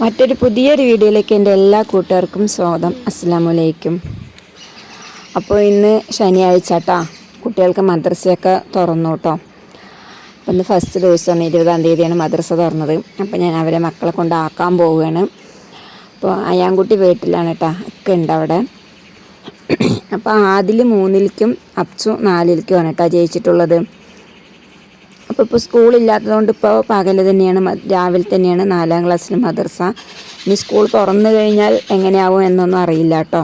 മറ്റൊരു പുതിയൊരു വീഡിയോയിലേക്ക് എൻ്റെ എല്ലാ കൂട്ടുകാർക്കും സ്വാഗതം. അസ്സലാമു അലൈക്കും. അപ്പോൾ ഇന്ന് ശനിയാഴ്ച കേട്ടോ, കുട്ടികൾക്ക് മദ്രസയൊക്കെ തുറന്നു കേട്ടോ. അപ്പോൾ ഇന്ന് ഫസ്റ്റ് ദിവസമാണ്, 20-ാം തീയതിയാണ് മദ്രസ തുറന്നത്. അപ്പോൾ ഞാൻ അവരെ മക്കളെ കൊണ്ടാക്കാൻ പോവുകയാണ്. അപ്പോൾ അയാൻകുട്ടി വീട്ടിലാണ് കേട്ടോ, ഒക്കെ ഉണ്ട് അവിടെ. അപ്പോൾ ആദിൽ 3-ലേക്കും അപ്സു 4-ലേക്കുമാണ് കേട്ടോ ജയിച്ചിട്ടുള്ളത്. അപ്പോൾ സ്കൂളില്ലാത്തതുകൊണ്ട് ഇപ്പോൾ പകൽ തന്നെയാണ്, രാവിലെ തന്നെയാണ് 4-ാം ക്ലാസ്സിൽ മദ്രസ. ഇനി സ്കൂൾ തുറന്നു കഴിഞ്ഞാൽ എങ്ങനെയാവും എന്നൊന്നും അറിയില്ല കേട്ടോ.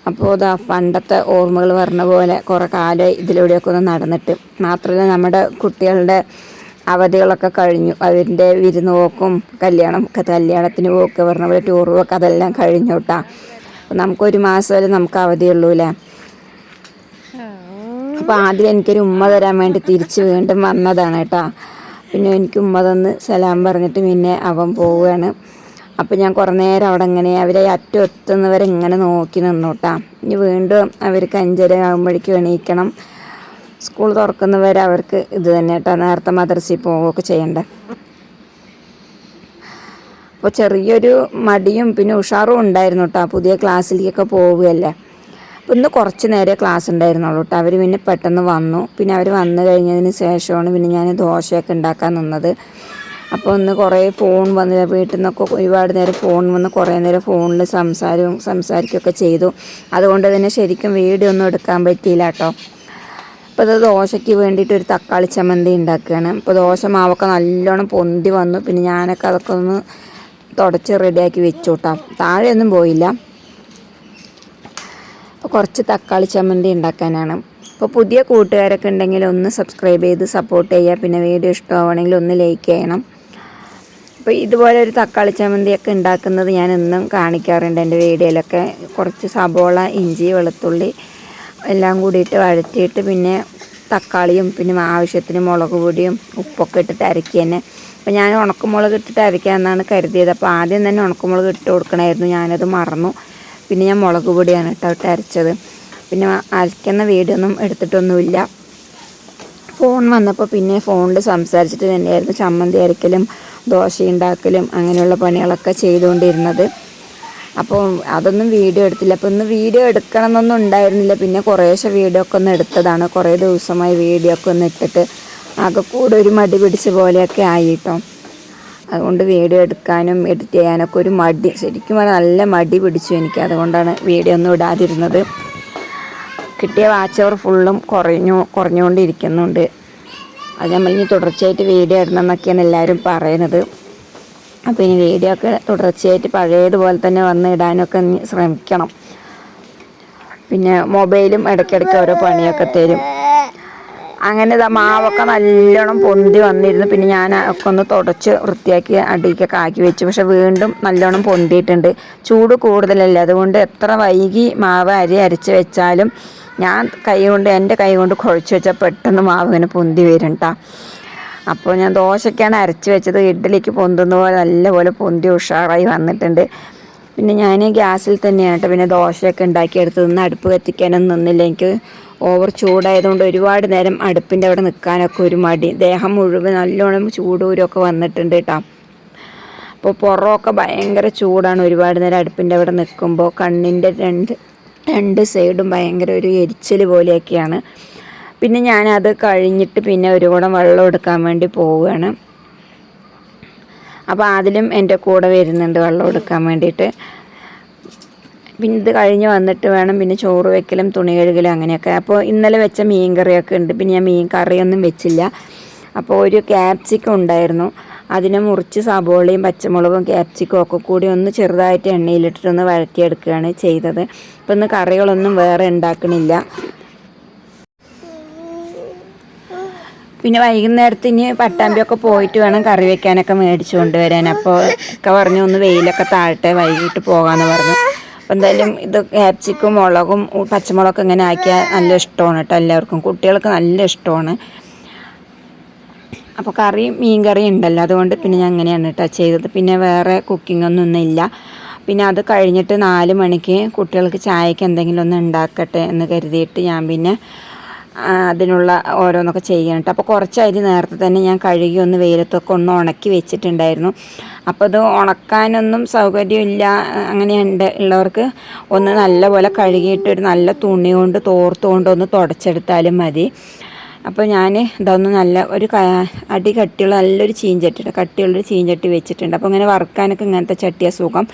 അപ്പോൾ ഇതാ പണ്ടത്തെ ഓർമ്മകൾ പറഞ്ഞ പോലെ കുറേ കാലം ഇതിലൂടെയൊക്കെ ഒന്ന് നടന്നിട്ട്. മാത്രമല്ല നമ്മുടെ കുട്ടികളുടെ അവധികളൊക്കെ കഴിഞ്ഞു, അതിൻ്റെ വിരുന്ന് പോക്കും കല്യാണത്തിന് പോക്ക് പറഞ്ഞ പോലെ ടൂർ പോക്ക് അതെല്ലാം കഴിഞ്ഞു കേട്ടോ. അപ്പോൾ നമുക്കൊരു മാസം വരെ നമുക്ക് അവധിയുള്ളൂ അല്ലേ. അപ്പോൾ ആദ്യം എനിക്കൊരു ഉമ്മ തരാൻ വേണ്ടി തിരിച്ച് വീണ്ടും വന്നതാണ് കേട്ടോ. പിന്നെ എനിക്ക് ഉമ്മ തന്ന് സലാം പറഞ്ഞിട്ട് പിന്നെ അവൻ പോവുകയാണ്. അപ്പോൾ ഞാൻ കുറേ നേരം അവിടെ ഇങ്ങനെ അവരെ അറ്റം എത്തുന്നവരെ ഇങ്ങനെ നോക്കി നിന്നു കേട്ടോ. ഇനി വീണ്ടും അവർക്ക് 5:30 ആകുമ്പോഴേക്കും എണീക്കണം. സ്കൂൾ തുറക്കുന്നവരെ അവർക്ക് ഇത് തന്നെ കേട്ടോ, നേരത്തെ മദ്രസയിൽ പോവുകയൊക്കെ ചെയ്യണ്ടേ. അപ്പോൾ ചെറിയൊരു മടിയും പിന്നെ ഉഷാറും ഉണ്ടായിരുന്നു കേട്ടോ, പുതിയ ക്ലാസ്സിലേക്കൊക്കെ പോവുകയല്ലേ. അപ്പോൾ ഇന്ന് കുറച്ച് നേരെ ക്ലാസ് ഉണ്ടായിരുന്നുള്ളൂ കേട്ടോ. അവർ പിന്നെ പെട്ടെന്ന് വന്നു. പിന്നെ അവർ വന്നു കഴിഞ്ഞതിന് ശേഷമാണ് പിന്നെ ഞാൻ ദോശയൊക്കെ ഉണ്ടാക്കാൻ നിന്നത്. അപ്പോൾ ഒന്ന് കുറേ ഫോൺ വന്ന് വീട്ടിൽ നിന്നൊക്കെ ഒരുപാട് നേരം ഫോൺ വന്ന് കുറേ നേരം ഫോണിൽ സംസാരിക്കുകയൊക്കെ ചെയ്തു. അതുകൊണ്ട് തന്നെ ശരിക്കും വീഡിയോ ഒന്നും എടുക്കാൻ പറ്റിയില്ല കേട്ടോ. അപ്പോൾ ഇത് ദോശയ്ക്ക് വേണ്ടിയിട്ട് ഒരു തക്കാളി ചമ്മന്തി ഉണ്ടാക്കുകയാണ്. അപ്പോൾ ദോശ മാവൊക്കെ നല്ലോണം പൊന്തി വന്നു. പിന്നെ ഞാനൊക്കെ അതൊക്കെ ഒന്ന് തുടച്ച് റെഡിയാക്കി വെച്ചു കേട്ടോ, താഴെയൊന്നും പോയില്ല. അപ്പോൾ കുറച്ച് തക്കാളി ചമ്മന്തി ഉണ്ടാക്കാനാണ്. അപ്പോൾ പുതിയ കൂട്ടുകാരൊക്കെ ഉണ്ടെങ്കിൽ ഒന്ന് സബ്സ്ക്രൈബ് ചെയ്ത് സപ്പോർട്ട് ചെയ്യുക. പിന്നെ വീഡിയോ ഇഷ്ടമാവണമെങ്കിൽ ഒന്ന് ലൈക്ക് ചെയ്യണം. അപ്പോൾ ഇതുപോലെ ഒരു തക്കാളി ചമ്മന്തിയൊക്കെ ഉണ്ടാക്കുന്നത് ഞാൻ എന്നും കാണിക്കാറുണ്ട് എൻ്റെ വീഡിയോയിലൊക്കെ. കുറച്ച് സബോള, ഇഞ്ചി, വെളുത്തുള്ളി എല്ലാം കൂടിയിട്ട് വഴറ്റിയിട്ട് പിന്നെ തക്കാളിയും പിന്നെ ആവശ്യത്തിന് മുളക് പൊടിയും ഉപ്പൊക്കെ ഇട്ടിട്ട് അരക്കി തന്നെ. അപ്പോൾ ഞാൻ ഉണക്കമുളക് ഇട്ടിട്ട് അരയ്ക്കാമെന്നാണ് കരുതിയത്. അപ്പോൾ ആദ്യം തന്നെ ഉണക്കമുളക് ഇട്ട് കൊടുക്കണമായിരുന്നു, ഞാനത് മറന്നു. പിന്നെ ഞാൻ മുളക് പൊടിയാണ് ഇട്ട് അരച്ചത്. പിന്നെ അരയ്ക്കുന്ന വീഡിയോ ഒന്നും എടുത്തിട്ടൊന്നുമില്ല. ഫോൺ വന്നപ്പോൾ പിന്നെ ഫോണിൽ സംസാരിച്ചിട്ട് തന്നെയായിരുന്നു ചമ്മന്തി അരയ്ക്കലും ദോശ ഉണ്ടാക്കലും അങ്ങനെയുള്ള പണികളൊക്കെ ചെയ്തുകൊണ്ടിരുന്നത്. അപ്പോൾ അതൊന്നും വീഡിയോ എടുത്തില്ല. അപ്പോൾ ഇന്ന് വീഡിയോ എടുക്കണമെന്നൊന്നും ഉണ്ടായിരുന്നില്ല. പിന്നെ കുറേശ്ശെ വീഡിയോ ഒക്കെ ഒന്ന് എടുത്തതാണ്. കുറേ ദിവസമായി വീഡിയോ ഒക്കെ ഒന്ന് ഇട്ടിട്ട് ആകെ കൂടെ ഒരു മടി പിടിച്ച പോലെയൊക്കെ ആയിട്ടോ. അതുകൊണ്ട് വീഡിയോ എടുക്കാനും എഡിറ്റ് ചെയ്യാനൊക്കെ ഒരു മടി, ശരിക്കും പറഞ്ഞാൽ നല്ല മടി പിടിച്ചു എനിക്ക്. അതുകൊണ്ടാണ് വീഡിയോ ഒന്നും ഇടാതിരുന്നത്. കിട്ടിയ വാച്ച് അവർ ഫുള്ളും കുറഞ്ഞുകൊണ്ടിരിക്കുന്നുണ്ട്. അത് നമ്മളിനി തുടർച്ചയായിട്ട് വീഡിയോ ഇടണം എന്നൊക്കെയാണ് എല്ലാവരും പറയുന്നത്. അപ്പോൾ ഇനി വീഡിയോ ഒക്കെ തുടർച്ചയായിട്ട് പഴയതുപോലെ തന്നെ വന്ന് ഇടാനൊക്കെ ശ്രമിക്കണം. പിന്നെ മൊബൈലും ഇടയ്ക്കിടയ്ക്ക് ഓരോ പണിയൊക്കെ തരും. അങ്ങനെ മാവൊക്കെ നല്ലോണം പൊന്തി വന്നിരുന്നു. പിന്നെ ഞാൻ ഒക്കെ ഒന്ന് തുടച്ച് വൃത്തിയാക്കി അടിക്കൊക്കെ ആക്കി വെച്ചു. പക്ഷെ വീണ്ടും നല്ലോണം പൊന്തിയിട്ടുണ്ട്. ചൂട് കൂടുതലല്ലേ, അതുകൊണ്ട് എത്ര വൈകി മാവ് അരച്ച് വെച്ചാലും ഞാൻ എൻ്റെ കൈ കൊണ്ട് കുഴച്ച് വെച്ചാൽ പെട്ടെന്ന് മാവ് ഇങ്ങനെ പൊന്തി വരും കേട്ടോ. അപ്പോൾ ഞാൻ ദോശയ്ക്കാണ് അരച്ച് വെച്ചത്. ഇഡ്ഡലിക്ക് പൊന്തുന്ന പോലെ നല്ലപോലെ പൊന്തി ഉഷാറായി വന്നിട്ടുണ്ട്. പിന്നെ ഞാൻ ഗ്യാസിൽ തന്നെയാണ് കേട്ടോ പിന്നെ ദോശയൊക്കെ ഉണ്ടാക്കിയെടുത്തത്. ഇന്ന് അടുപ്പ് കത്തിക്കാനൊന്നും നിന്നില്ല. എനിക്ക് ഓവർ ചൂടായതുകൊണ്ട് ഒരുപാട് നേരം അടുപ്പിൻ്റെ അവിടെ നിൽക്കാനൊക്കെ ഒരു മടി. ദേഹം മുഴുവൻ നല്ലോണം ചൂടൂരൊക്കെ വന്നിട്ടുണ്ട് കേട്ടോ. അപ്പോൾ പുറമൊക്കെ ഭയങ്കര ചൂടാണ് ഒരുപാട് നേരം അടുപ്പിൻ്റെ അവിടെ നിൽക്കുമ്പോൾ. കണ്ണിൻ്റെ രണ്ട് സൈഡും ഭയങ്കര ഒരു എരിച്ചൽ പോലെയൊക്കെയാണ്. പിന്നെ ഞാനത് കഴിഞ്ഞിട്ട് പിന്നെ ഒരു കുടം വെള്ളം എടുക്കാൻ വേണ്ടി പോവുകയാണ്. അപ്പോൾ അതിലും എൻ്റെ കൂടെ വരുന്നുണ്ട് വെള്ളം എടുക്കാൻ വേണ്ടിയിട്ട്. പിന്നെ ഇത് കഴിഞ്ഞ് വന്നിട്ട് വേണം പിന്നെ ചോറ് വെക്കലും തുണി കഴുകലും അങ്ങനെയൊക്കെ. അപ്പോൾ ഇന്നലെ വെച്ച മീൻ കറിയൊക്കെ ഉണ്ട്. പിന്നെ ഞാൻ മീൻ കറിയൊന്നും വെച്ചില്ല. അപ്പോൾ ഒരു ക്യാപ്സിക്കം ഉണ്ടായിരുന്നു, അതിനെ മുറിച്ച് സബോളയും പച്ചമുളകും ക്യാപ്സിക്കും ഒക്കെ കൂടി ഒന്ന് ചെറുതായിട്ട് എണ്ണയിലിട്ടിട്ടൊന്ന് വഴറ്റിയെടുക്കുകയാണ് ചെയ്തത്. അപ്പോൾ ഇന്ന് കറികളൊന്നും വേറെ ഉണ്ടാക്കണില്ല. പിന്നെ വൈകുന്നേരത്തിന് പട്ടാമ്പിയൊക്കെ പോയിട്ട് വേണം കറി വെക്കാനൊക്കെ മേടിച്ചു കൊണ്ടുവരാൻ. അപ്പോൾ ഒക്കെ പറഞ്ഞു ഒന്ന് വെയിലൊക്കെ താഴട്ടെ വൈകിട്ട് പോകാമെന്ന് പറഞ്ഞു. അപ്പോൾ എന്തായാലും ഇത് ക്യാപ്സിക്കും മുളകും പച്ചമുളകൊക്കെ ഇങ്ങനെ ആക്കിയാൽ നല്ല ഇഷ്ടമാണ് കേട്ടോ എല്ലാവർക്കും, കുട്ടികൾക്ക് നല്ല ഇഷ്ടമാണ്. അപ്പോൾ മീൻ കറി ഉണ്ടല്ലോ, അതുകൊണ്ട് പിന്നെ ഞാൻ അങ്ങനെയാണ് കേട്ടോ ചെയ്തത്. പിന്നെ വേറെ കുക്കിംഗ് ഒന്നും ഇല്ല. പിന്നെ അത് കഴിഞ്ഞിട്ട് 4 മണിക്ക് കുട്ടികൾക്ക് ചായക്ക് എന്തെങ്കിലും ഒന്ന് ഉണ്ടാക്കട്ടെ എന്ന് കരുതിയിട്ട് ഞാൻ പിന്നെ അതിനുള്ള ഓരോന്നൊക്കെ ചെയ്യണം കേട്ടോ. അപ്പോൾ കുറച്ച് അരി നേരത്തെ തന്നെ ഞാൻ കഴുകി ഒന്ന് വെയിലത്തൊക്കെ ഒന്ന് ഉണക്കി വെച്ചിട്ടുണ്ടായിരുന്നു. അപ്പോൾ ഇത് ഉണക്കാനൊന്നും സൗകര്യമില്ല ഉള്ളവർക്ക് ഒന്ന് നല്ലപോലെ കഴുകിയിട്ട് ഒരു നല്ല തുണി കൊണ്ട് തോർത്തുകൊണ്ട് ഒന്ന് തുടച്ചെടുത്താലും മതി. അപ്പോൾ ഞാൻ ഇതൊന്ന് നല്ല ഒരു അടി കട്ടിയുള്ള നല്ലൊരു ചീഞ്ചട്ടി, കട്ടിയുള്ളൊരു ചീഞ്ചട്ടി വെച്ചിട്ടുണ്ട്. അപ്പോൾ ഇങ്ങനെ വറുക്കാനൊക്കെ ഇങ്ങനത്തെ ചട്ടിയാണ് സുഖം.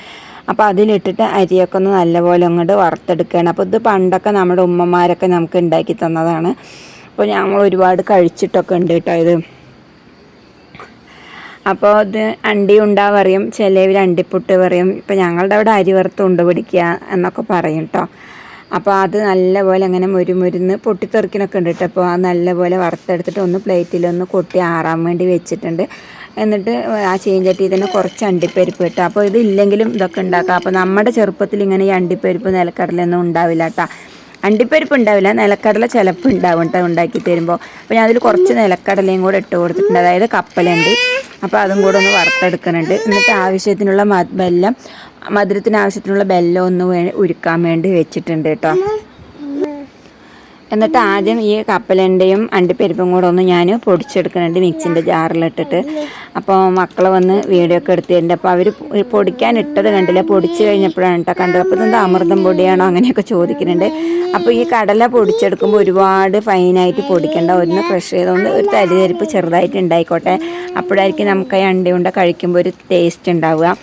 അപ്പോൾ അതിലിട്ടിട്ട് അരിയൊക്കെ ഒന്ന് നല്ലപോലെ അങ്ങോട്ട് വറുത്തെടുക്കുകയാണ്. അപ്പോൾ ഇത് പണ്ടൊക്കെ നമ്മുടെ ഉമ്മമാരൊക്കെ നമുക്ക് ഉണ്ടാക്കി തന്നതാണ്. അപ്പോൾ ഞങ്ങൾ ഒരുപാട് കഴിച്ചിട്ടൊക്കെ ഉണ്ട് കേട്ടോ ഇത്. അപ്പോൾ ഇത് അണ്ടി ഉണ്ടാ പറയും, ചിലവർ അണ്ടിപ്പുട്ട് പറയും. ഇപ്പോൾ ഞങ്ങളുടെ അവിടെ അരി വറുത്ത് ഉണ്ട പിടിക്കുക എന്നൊക്കെ പറയും കേട്ടോ. അപ്പോൾ അത് നല്ലപോലെ അങ്ങനെ മുരുന്ന് പൊട്ടിത്തെറിക്കണൊക്കെ ഉണ്ട് കേട്ടോ. അപ്പോൾ അത് നല്ലപോലെ വറുത്തെടുത്തിട്ട് ഒന്ന് പ്ലേറ്റിലൊന്ന് കൊട്ടി ആറാൻ വേണ്ടി വെച്ചിട്ടുണ്ട്. എന്നിട്ട് ആ ചീഞ്ചട്ടി തന്നെ കുറച്ച് അണ്ടിപ്പരിപ്പ് കിട്ടുക. അപ്പോൾ ഇതില്ലെങ്കിലും ഇതൊക്കെ ഉണ്ടാക്കാം. അപ്പോൾ നമ്മുടെ ചെറുപ്പത്തിൽ ഇങ്ങനെ ഈ അണ്ടിപ്പരിപ്പ് നിലക്കടലൊന്നും ഉണ്ടാവില്ല കേട്ടോ. അണ്ടിപ്പരിപ്പ് ഉണ്ടാവില്ല, നിലക്കടല ചിലപ്പോൾ ഉണ്ടാവും കേട്ടോ ഉണ്ടാക്കി തരുമ്പോൾ. അപ്പോൾ ഞാൻ അതിൽ കുറച്ച് നിലക്കടലയും കൂടെ ഇട്ട് കൊടുത്തിട്ടുണ്ട്, അതായത് കപ്പലുണ്ട്. അപ്പോൾ അതും കൂടെ ഒന്ന് വറുത്തെടുക്കുന്നുണ്ട്. എന്നിട്ട് ആവശ്യത്തിനുള്ള മധുരത്തിന് ആവശ്യത്തിനുള്ള ബെല്ലം ഒന്ന് ഉരുക്കാൻ വേണ്ടി വെച്ചിട്ടുണ്ട് കേട്ടോ. എന്നിട്ട് ആദ്യം ഈ കപ്പലൻ്റെയും അണ്ടിപ്പരിപ്പും കൂടെ ഒന്ന് ഞാൻ പൊടിച്ചെടുക്കുന്നുണ്ട് മിക്സിൻ്റെ ജാറിലിട്ടിട്ട്. അപ്പോൾ മക്കൾ വന്ന് വീഡിയോ ഒക്കെ എടുത്തിട്ടുണ്ട്. അപ്പോൾ അവർ പൊടിക്കാൻ ഇട്ടത് കണ്ടില്ല, പൊടിച്ച് കഴിഞ്ഞപ്പോഴാണ് കേട്ടോ കണ്ടത്. അപ്പോൾ ഇതെന്താ അമൃതം പൊടിയാണോ അങ്ങനെയൊക്കെ ചോദിക്കുന്നുണ്ട്. അപ്പോൾ ഈ കടല പൊടിച്ചെടുക്കുമ്പോൾ ഒരുപാട് ഫൈനായിട്ട് പൊടിക്കേണ്ട, ഒന്ന് ക്രഷ് ചെയ്തുകൊണ്ട് ഒരു തരിതരിപ്പ് ചെറുതായിട്ട് ഉണ്ടായിക്കോട്ടെ. അപ്പോഴായിരിക്കും നമുക്ക് ഈ അണ്ടി ഉണ്ട കഴിക്കുമ്പോൾ ഒരു ടേസ്റ്റ് ഉണ്ടാവുക.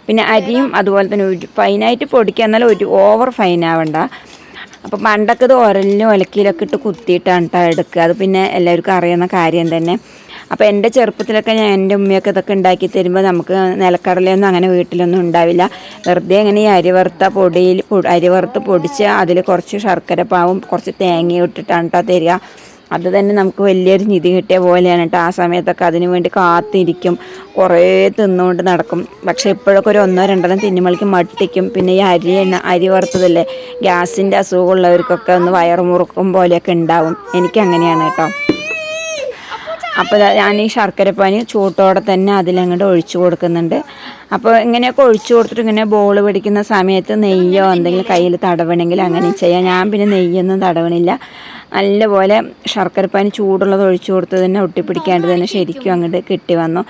പിന്നെ അരിയും അതുപോലെ തന്നെ ഒരു ഫൈനായിട്ട് പൊടിക്കുക, എന്നാലും ഒരു ഓവർ ഫൈൻ ആവണ്ട. അപ്പോൾ പണ്ടൊക്കെ ഇത് ഉരലിലും ഒലക്കിയിലൊക്കെ ഇട്ട് കുത്തിയിട്ടാണ് കേട്ടോ എടുക്കുക. അത് പിന്നെ എല്ലാവർക്കും അറിയുന്ന കാര്യം തന്നെ. അപ്പോൾ എൻ്റെ ചെറുപ്പത്തിലൊക്കെ എൻ്റെ ഉമ്മയൊക്കെ ഇതൊക്കെ ഉണ്ടാക്കി തരുമ്പോൾ നമുക്ക് നിലക്കടലയൊന്നും അങ്ങനെ വീട്ടിലൊന്നും ഉണ്ടാവില്ല. വെറുതെ ഇങ്ങനെ ഈ അരി വറുത്ത് പൊടിച്ച് അതിൽ കുറച്ച് ശർക്കര പാവും കുറച്ച് തേങ്ങയും ഇട്ടിട്ടാണ് കേട്ടോ തരിക. അത് തന്നെ നമുക്ക് വലിയൊരു നിധി കിട്ടിയ പോലെയാണ് കേട്ടോ. ആ സമയത്തൊക്കെ അതിന് വേണ്ടി കാത്തിരിക്കും, കുറേ തിന്നുകൊണ്ട് നടക്കും. പക്ഷേ ഇപ്പോഴൊക്കെ ഒരു 1-2 തിന്നുമ്പോഴേക്കും മട്ടിക്കും. പിന്നെ ഈ അരി വറുത്തതല്ലേ, ഗ്യാസിൻ്റെ അസുഖമുള്ളവർക്കൊക്കെ ഒന്ന് വയറുമുറുക്കും പോലെയൊക്കെ ഉണ്ടാവും. എനിക്കങ്ങനെയാണ് കേട്ടോ. അപ്പോൾ ഞാൻ ഈ ശർക്കരപ്പാനി ചൂട്ടോടെ തന്നെ അതിലങ്ങോട്ട് ഒഴിച്ചു കൊടുക്കുന്നുണ്ട്. അപ്പോൾ ഇങ്ങനെയൊക്കെ ഒഴിച്ചു കൊടുത്തിട്ട് ഇങ്ങനെ ബോൾ പിടിക്കുന്ന സമയത്ത് നെയ്യോ എന്തെങ്കിലും കയ്യിൽ തടവണമെങ്കിൽ അങ്ങനെ ചെയ്യാം. ഞാൻ പിന്നെ നെയ്യൊന്നും തടവണില്ല. നല്ലപോലെ ശർക്കരപ്പാനി ചൂടുള്ളത് ഒഴിച്ചു കൊടുത്ത് തന്നെ ഒട്ടിപ്പിടിക്കാണ്ട് തന്നെ ശരിക്കും അങ്ങോട്ട് കിട്ടി വന്നു.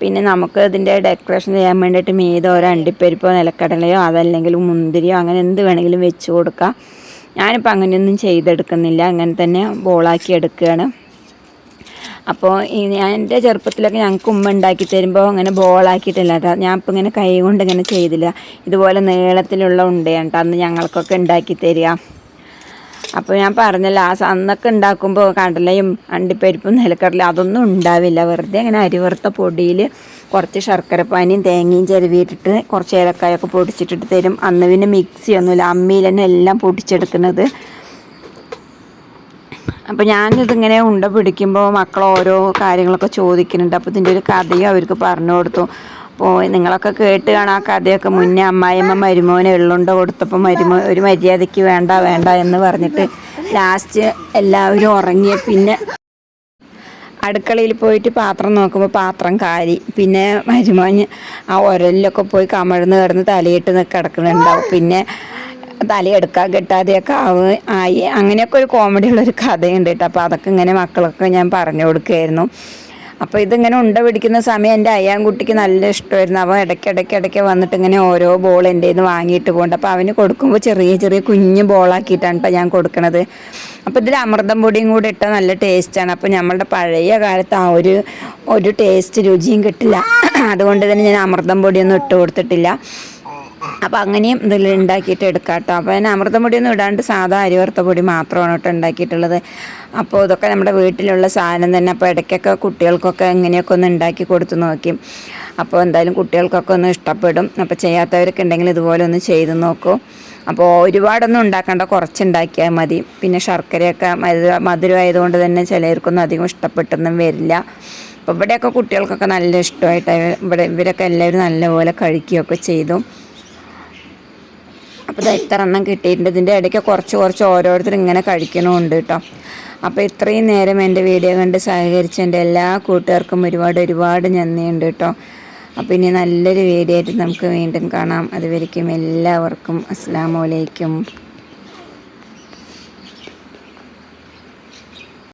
പിന്നെ നമുക്ക് ഇതിൻ്റെ ഡെക്കറേഷൻ ചെയ്യാൻ വേണ്ടിയിട്ട് മീതെ ഒരു അണ്ടിപ്പരിപ്പോ നിലക്കടലയോ അതല്ലെങ്കിൽ മുന്തിരിയോ അങ്ങനെ എന്ത് വേണമെങ്കിലും വെച്ച് കൊടുക്കാം. ഞാനിപ്പോൾ അങ്ങനെയൊന്നും ചെയ്തെടുക്കുന്നില്ല, അങ്ങനെ തന്നെ ബോളാക്കി എടുക്കുകയാണ്. അപ്പോൾ ഞാൻ എൻ്റെ ചെറുപ്പത്തിലൊക്കെ ഞങ്ങൾക്ക് ഉമ്മ ഉണ്ടാക്കി തരുമ്പോൾ അങ്ങനെ ബോളാക്കിയിട്ടില്ല കേട്ടോ. ഞാൻ ഇപ്പോൾ ഇങ്ങനെ കൈ കൊണ്ട് ഇങ്ങനെ ചെയ്തില്ല, ഇതുപോലെ നീളത്തിലുള്ള ഉണ്ടയാണ് കേട്ടോ അന്ന് ഞങ്ങൾക്കൊക്കെ ഉണ്ടാക്കി തരിക. അപ്പോൾ ഞാൻ പറഞ്ഞല്ലോ, അന്നൊക്കെ ഉണ്ടാക്കുമ്പോൾ കടലയും അണ്ടിപ്പരിപ്പും നിലക്കടല അതൊന്നും ഉണ്ടാവില്ല. വെറുതെ അങ്ങനെ അരി വറുത്ത പൊടിയിൽ കുറച്ച് ശർക്കരപ്പാനിയും തേങ്ങയും ചെരുവിയിട്ടിട്ട് കുറച്ച് ഏലക്കായൊക്കെ പൊടിച്ചിട്ടിട്ട് തരും. അന്ന് പിന്നെ മിക്സി ഒന്നുമില്ല, അമ്മിയിൽ തന്നെ എല്ലാം പൊടിച്ചെടുക്കുന്നത്. അപ്പോൾ ഞാനിതിങ്ങനെ ഉണ്ട പിടിക്കുമ്പോൾ മക്കൾ ഓരോ കാര്യങ്ങളൊക്കെ ചോദിക്കുന്നുണ്ട്. അപ്പോൾ ഇതിൻ്റെ ഒരു കഥയും അവർക്ക് പറഞ്ഞു കൊടുത്തു. അപ്പോൾ നിങ്ങളൊക്കെ കേട്ട് കാണാം ആ കഥയൊക്കെ. മുന്നേ അമ്മായിയമ്മ മരുമോനെ എള്ളുണ്ട കൊടുത്തപ്പോൾ ഒരു മര്യാദയ്ക്ക് വേണ്ട എന്ന് പറഞ്ഞിട്ട് ലാസ്റ്റ് എല്ലാവരും ഉറങ്ങിയ പിന്നെ അടുക്കളയിൽ പോയിട്ട് പാത്രം നോക്കുമ്പോൾ പാത്രം കാലി. പിന്നെ മരുമോന് ആ ഉരലിലൊക്കെ പോയി കമഴ്ന്ന് കിടന്ന് തലയിട്ട് കിടക്കുന്നുണ്ടാവും. പിന്നെ തലയെടുക്കാൻ കിട്ടാതെയൊക്കെ ആയി. അങ്ങനെയൊക്കെ ഒരു കോമഡി ഉള്ളൊരു കഥയുണ്ട് കേട്ടോ. അപ്പോൾ അതൊക്കെ ഇങ്ങനെ മക്കളൊക്കെ ഞാൻ പറഞ്ഞു കൊടുക്കുകയായിരുന്നു. അപ്പോൾ ഇതിങ്ങനെ ഉണ്ട പിടിക്കുന്ന സമയം എൻ്റെ അയ്യാൻകുട്ടിക്ക് നല്ല ഇഷ്ടമായിരുന്നു. അവൻ ഇടയ്ക്കിടയ്ക്ക് വന്നിട്ട് ഇങ്ങനെ ഓരോ ബോൾ എൻ്റെ നിന്ന് വാങ്ങിയിട്ട് പോകുന്നുണ്ട്. അപ്പോൾ അവന് കൊടുക്കുമ്പോൾ ചെറിയ കുഞ്ഞ് ബോളാക്കിയിട്ടാണ് കേട്ടോ ഞാൻ കൊടുക്കണത്. അപ്പോൾ ഇതിൽ അമൃതം പൊടിയും കൂടി ഇട്ടാൽ നല്ല ടേസ്റ്റാണ്. അപ്പോൾ നമ്മളുടെ പഴയ കാലത്ത് ആ ഒരു ടേസ്റ്റ് രുചിയും കിട്ടില്ല. അതുകൊണ്ട് തന്നെ ഞാൻ അമൃതം പൊടിയൊന്നും ഇട്ട് കൊടുത്തിട്ടില്ല. അപ്പോൾ അങ്ങനെയും ഇതിൽ ഉണ്ടാക്കിയിട്ട് എടുക്കാം കേട്ടോ. അപ്പോൾ ഞാൻ അമൃതം പൊടിയൊന്നും ഇടാണ്ട് സാധാ അരി വറുത്ത പൊടി മാത്രമാണ് കേട്ടോ ഉണ്ടാക്കിയിട്ടുള്ളത്. അപ്പോൾ ഇതൊക്കെ നമ്മുടെ വീട്ടിലുള്ള സാധനം തന്നെ. അപ്പോൾ ഇടയ്ക്കൊക്കെ കുട്ടികൾക്കൊക്കെ എങ്ങനെയൊക്കെ ഒന്ന് ഉണ്ടാക്കി കൊടുത്ത് നോക്കി. അപ്പോൾ എന്തായാലും കുട്ടികൾക്കൊക്കെ ഒന്ന് ഇഷ്ടപ്പെടും. അപ്പോൾ ചെയ്യാത്തവരൊക്കെ ഉണ്ടെങ്കിൽ ഇതുപോലെ ഒന്ന് ചെയ്ത് നോക്കൂ. അപ്പോൾ ഒരുപാടൊന്നും ഉണ്ടാക്കേണ്ട, കുറച്ചുണ്ടാക്കിയാൽ മതി. പിന്നെ ശർക്കരയൊക്കെ മധുരമായതുകൊണ്ട് തന്നെ ചിലർക്കൊന്നും അധികം ഇഷ്ടപ്പെട്ടൊന്നും വരില്ല. അപ്പോൾ ഇവിടെയൊക്കെ കുട്ടികൾക്കൊക്കെ നല്ല ഇഷ്ടമായിട്ട് ഇവരൊക്കെ എല്ലാവരും നല്ലപോലെ കഴിക്കുകയൊക്കെ ചെയ്തു. അപ്പോൾ ഇത് ഇത്ര എണ്ണം കിട്ടിയിട്ടുണ്ട്. ഇതിൻ്റെ ഇടയ്ക്ക് കുറച്ച് ഓരോരുത്തർ ഇങ്ങനെ കഴിക്കണമുണ്ട് കേട്ടോ. അപ്പോൾ ഇത്രയും നേരം എൻ്റെ വീഡിയോ കണ്ട് സഹകരിച്ച എൻ്റെ എല്ലാ കൂട്ടുകാർക്കും ഒരുപാട് നന്ദിയുണ്ട് കേട്ടോ. അപ്പോൾ ഇനി നല്ലൊരു വീഡിയോ ആയിട്ട് നമുക്ക് വീണ്ടും കാണാം. അതുവരേക്കും എല്ലാവർക്കും അസ്സലാമു അലൈക്കും.